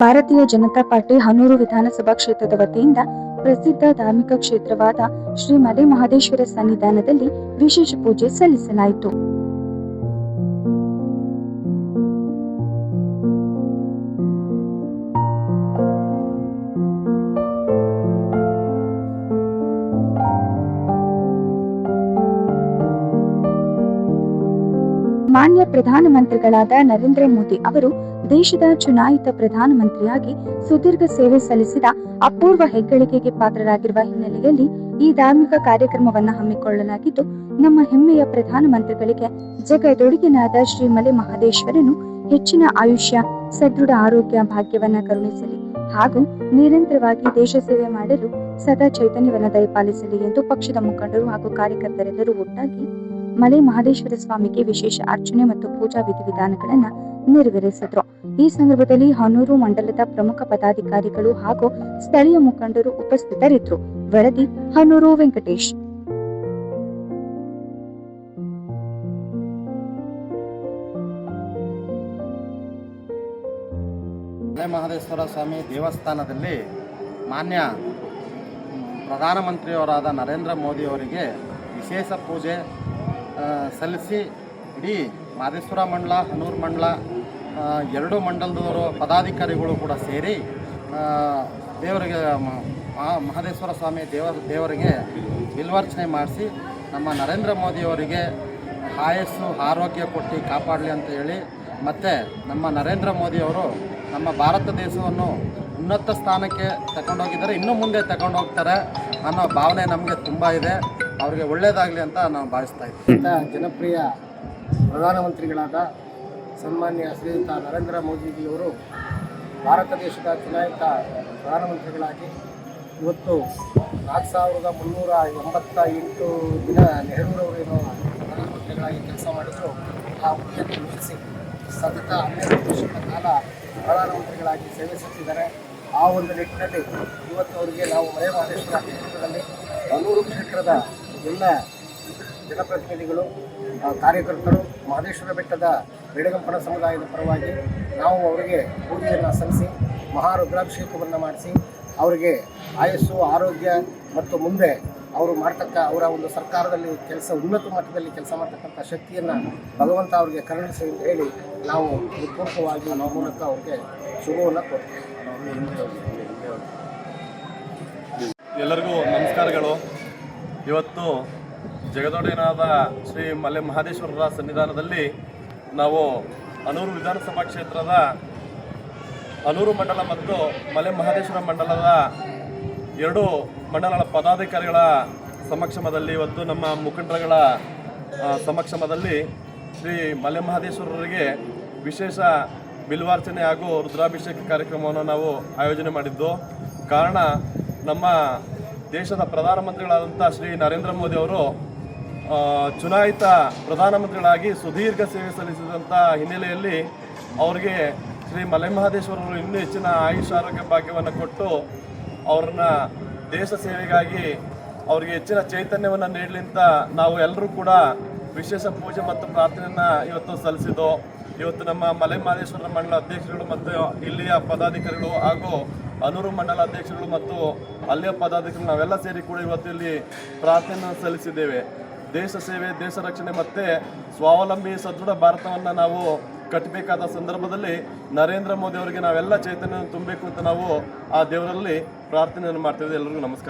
ಭಾರತೀಯ ಜನತಾ ಪಾರ್ಟಿ ಹನೂರು ವಿಧಾನಸಭಾ ಕ್ಷೇತ್ರದ ವತಿಯಿಂದ ಪ್ರಸಿದ್ಧ ಧಾರ್ಮಿಕ ಕ್ಷೇತ್ರವಾದ ಶ್ರೀ ಮಲೆ ಮಹದೇಶ್ವರ ಸನ್ನಿಧಾನದಲ್ಲಿ ವಿಶೇಷ ಪೂಜೆ ಸಲ್ಲಿಸಲಾಯಿತು. ಮಾನ್ಯ ಪ್ರಧಾನಮಂತ್ರಿಗಳಾದ ನರೇಂದ್ರ ಮೋದಿ ಅವರು ದೇಶದ ಚುನಾಯಿತ ಪ್ರಧಾನಮಂತ್ರಿಯಾಗಿ ಸುದೀರ್ಘ ಸೇವೆ ಸಲ್ಲಿಸಿದ ಅಪೂರ್ವ ಹೆಗ್ಗಳಿಕೆಗೆ ಪಾತ್ರರಾಗಿರುವ ಹಿನ್ನೆಲೆಯಲ್ಲಿ ಈ ಧಾರ್ಮಿಕ ಕಾರ್ಯಕ್ರಮವನ್ನು ಹಮ್ಮಿಕೊಳ್ಳಲಾಗಿದ್ದು, ನಮ್ಮ ಹೆಮ್ಮೆಯ ಪ್ರಧಾನಮಂತ್ರಿಗಳಿಗೆ ಜಗದೊಡೆಯನಾದ ಶ್ರೀ ಮಲೆ ಮಹದೇಶ್ವರನು ಹೆಚ್ಚಿನ ಆಯುಷ್ಯ, ಸದೃಢ ಆರೋಗ್ಯ ಭಾಗ್ಯವನ್ನ ಕರುಣಿಸಲಿ ಹಾಗೂ ನಿರಂತರವಾಗಿ ದೇಶ ಸೇವೆ ಮಾಡಲು ಸದಾ ಚೈತನ್ಯವನ್ನು ದಯಪಾಲಿಸಲಿ ಎಂದು ಪಕ್ಷದ ಮುಖಂಡರು ಹಾಗೂ ಕಾರ್ಯಕರ್ತರೆಲ್ಲರೂ ಒಟ್ಟಾಗಿ ಮಲೆ ಮಹದೇಶ್ವರ ಸ್ವಾಮಿಗೆ ವಿಶೇಷ ಅರ್ಚನೆ ಮತ್ತು ಪೂಜಾ ವಿಧಿವಿಧಾನಗಳನ್ನ ನೆರವೇರಿಸಿದ್ರು. ಈ ಸಂದರ್ಭದಲ್ಲಿ ಹನೂರು ಮಂಡಲದ ಪ್ರಮುಖ ಪದಾಧಿಕಾರಿಗಳು ಹಾಗೂ ಸ್ಥಳೀಯ ಮುಖಂಡರು ಉಪಸ್ಥಿತರಿದ್ದರು. ವರದಿ ಹನೂರು ವೆಂಕಟೇಶ್. ಮಲೆ ಮಹದೇಶ್ವರ ಸ್ವಾಮಿ ದೇವಸ್ಥಾನದಲ್ಲಿ ಮಾನ್ಯ ಪ್ರಧಾನಮಂತ್ರಿಯವರಾದ ನರೇಂದ್ರ ಮೋದಿಯವರಿಗೆ ವಿಶೇಷ ಪೂಜೆ ಸಲ್ಲಿಸಿ ಇಡೀ ಮಹದೇಶ್ವರ ಮಂಡಲ, ಹನೂರು ಮಂಡಲ ಎರಡು ಮಂಡಲದವರು ಪದಾಧಿಕಾರಿಗಳು ಕೂಡ ಸೇರಿ ದೇವರಿಗೆ ಮಹದೇಶ್ವರ ಸ್ವಾಮಿ ದೇವರಿಗೆ ಬಿಲ್ವಾರ್ಚನೆ ಮಾಡಿಸಿ ನಮ್ಮ ನರೇಂದ್ರ ಮೋದಿಯವರಿಗೆ ಆಯಸ್ಸು ಆರೋಗ್ಯ ಕೊಟ್ಟು ಕಾಪಾಡಲಿ ಅಂತ ಹೇಳಿ, ಮತ್ತು ನಮ್ಮ ನರೇಂದ್ರ ಮೋದಿಯವರು ನಮ್ಮ ಭಾರತ ದೇಶವನ್ನು ಉನ್ನತ ಸ್ಥಾನಕ್ಕೆ ತಗೊಂಡೋಗಿದ್ದಾರೆ, ಇನ್ನೂ ಮುಂದೆ ತಗೊಂಡೋಗ್ತಾರೆ ಅನ್ನೋ ಭಾವನೆ ನಮಗೆ ತುಂಬ ಇದೆ. ಅವರಿಗೆ ಒಳ್ಳೆಯದಾಗಲಿ ಅಂತ ನಾವು ಭಾವಿಸ್ತಾ ಇದ್ದೀವಿ. ಜನಪ್ರಿಯ ಪ್ರಧಾನಮಂತ್ರಿಗಳಾದ ಸನ್ಮಾನ್ಯ ಶ್ರೀಯುತ ನರೇಂದ್ರ ಮೋದಿಜಿಯವರು ಭಾರತ ದೇಶದ ಚುನಾಯಿತ ಪ್ರಧಾನಮಂತ್ರಿಗಳಾಗಿ ಇವತ್ತು 4388 ದಿನ ನೆಹರೂರವರೇನು ಪ್ರಧಾನಮಂತ್ರಿಗಳಾಗಿ ಕೆಲಸ ಮಾಡಿದ್ರು. ಆ ಹುದ್ದೆಯನ್ನು ಮೀರಿಸಿ ಸತತ 12 ವರ್ಷಗಳ ಕಾಲ ಪ್ರಧಾನಮಂತ್ರಿಗಳಾಗಿ ಸೇವೆ ಸಲ್ಲಿಸಿದ್ದಾರೆ. ಆ ಒಂದು ನಿಟ್ಟಿನಲ್ಲಿ ಇವತ್ತು ಅವರಿಗೆ ನಾವು ಮಲೆ ಮಹದೇಶ್ವರ ಕ್ಷೇತ್ರದಲ್ಲಿ ಹನೂರು ಕ್ಷೇತ್ರದ ಎಲ್ಲ ಜನಪ್ರತಿನಿಧಿಗಳು, ಕಾರ್ಯಕರ್ತರು, ಮಹದೇಶ್ವರ ಬೆಟ್ಟದ ಬೇಡಗಂಪಣ ಸಮುದಾಯದ ಪರವಾಗಿ ನಾವು ಅವರಿಗೆ ಪೂಜೆಯನ್ನು ಸಲ್ಲಿಸಿ ಮಹಾರುದ್ರಾಭಿಷೇಕವನ್ನು ಮಾಡಿಸಿ ಅವರಿಗೆ ಆಯಸ್ಸು, ಆರೋಗ್ಯ ಮತ್ತು ಮುಂದೆ ಅವರು ಅವರ ಒಂದು ಸರ್ಕಾರದಲ್ಲಿ ಉನ್ನತ ಮಟ್ಟದಲ್ಲಿ ಕೆಲಸ ಮಾಡ್ತಕ್ಕಂಥ ಶಕ್ತಿಯನ್ನು ಭಗವಂತ ಅವರಿಗೆ ಕರುಣಿಸಿ ಅಂತ ಹೇಳಿ ನಾವು ಪೂರ್ವಕವಾಗಿ ನಾವು ಮೂಲಕ ಅವ್ರಿಗೆ ಶುಭವನ್ನು ಕೊಡ್ತೀವಿ. ಎಲ್ಲರಿಗೂ ನಮಸ್ಕಾರಗಳು. ಇವತ್ತು ಜಗದೊಡೆಯನಾದ ಶ್ರೀ ಮಲೆ ಮಹದೇಶ್ವರರ ಸನ್ನಿಧಾನದಲ್ಲಿ ನಾವು ಹನೂರು ವಿಧಾನಸಭಾ ಕ್ಷೇತ್ರದ ಹನೂರು ಮಂಡಲ ಮತ್ತು ಮಲೆ ಮಹದೇಶ್ವರ ಮಂಡಲದ ಎರಡು ಮಂಡಲಗಳ ಪದಾಧಿಕಾರಿಗಳ ಸಮಕ್ಷಮದಲ್ಲಿ ಇವತ್ತು ನಮ್ಮ ಮುಖಂಡರುಗಳ ಸಮಕ್ಷಮದಲ್ಲಿ ಶ್ರೀ ಮಲೆ ಮಹದೇಶ್ವರರಿಗೆ ವಿಶೇಷ ಬಿಲ್ವಾರ್ಚನೆ ಹಾಗೂ ರುದ್ರಾಭಿಷೇಕ ಕಾರ್ಯಕ್ರಮವನ್ನು ನಾವು ಆಯೋಜನೆ ಮಾಡಿದ್ದು. ಕಾರಣ, ನಮ್ಮ ದೇಶದ ಪ್ರಧಾನಮಂತ್ರಿಗಳಾದಂಥ ಶ್ರೀ ನರೇಂದ್ರ ಮೋದಿ ಅವರು ಚುನಾಯಿತ ಪ್ರಧಾನಮಂತ್ರಿಗಳಾಗಿ ಸುದೀರ್ಘ ಸೇವೆ ಸಲ್ಲಿಸಿದಂಥ ಹಿನ್ನೆಲೆಯಲ್ಲಿ ಅವರಿಗೆ ಶ್ರೀ ಮಲೆ ಮಹದೇಶ್ವರರು ಇನ್ನೂ ಹೆಚ್ಚಿನ ಆಯುಷ್ ಆರೋಗ್ಯ ಭಾಗ್ಯವನ್ನು ಕೊಟ್ಟು ಅವ್ರನ್ನ ದೇಶ ಸೇವೆಗಾಗಿ ಅವರಿಗೆ ಹೆಚ್ಚಿನ ಚೈತನ್ಯವನ್ನು ನೀಡಲಿ ಅಂತ ನಾವು ಎಲ್ಲರೂ ಕೂಡ ವಿಶೇಷ ಪೂಜೆ ಮತ್ತು ಪ್ರಾರ್ಥನೆಯನ್ನು ಇವತ್ತು ಸಲ್ಲಿಸಿದ್ದು. ಇವತ್ತು ನಮ್ಮ ಮಲೆ ಮಹದೇಶ್ವರ ಮಂಡಲ ಅಧ್ಯಕ್ಷರುಗಳು ಮತ್ತು ಇಲ್ಲಿಯ ಪದಾಧಿಕಾರಿಗಳು ಹಾಗೂ ಹನೂರು ಮಂಡಲ ಅಧ್ಯಕ್ಷರುಗಳು ಮತ್ತು ಅಲ್ಲಿಯ ಪದಾಧಿಕಾರಿಗಳು ನಾವೆಲ್ಲ ಸೇರಿ ಕೂಡ ಇವತ್ತು ಇಲ್ಲಿ ಪ್ರಾರ್ಥನೆಯನ್ನು ಸಲ್ಲಿಸಿದ್ದೇವೆ. ದೇಶ ಸೇವೆ, ದೇಶ ರಕ್ಷಣೆ ಮತ್ತು ಸ್ವಾವಲಂಬಿ ಸದೃಢ ಭಾರತವನ್ನು ನಾವು ಕಟ್ಟಬೇಕಾದ ಸಂದರ್ಭದಲ್ಲಿ ನರೇಂದ್ರ ಮೋದಿ ಅವರಿಗೆ ನಾವೆಲ್ಲ ಚೈತನ್ಯವನ್ನು ತುಂಬಬೇಕು ಅಂತ ನಾವು ಆ ದೇವರಲ್ಲಿ ಪ್ರಾರ್ಥನೆಯನ್ನು ಮಾಡ್ತಿದ್ದೇವೆ. ಎಲ್ಲರಿಗೂ ನಮಸ್ಕಾರ.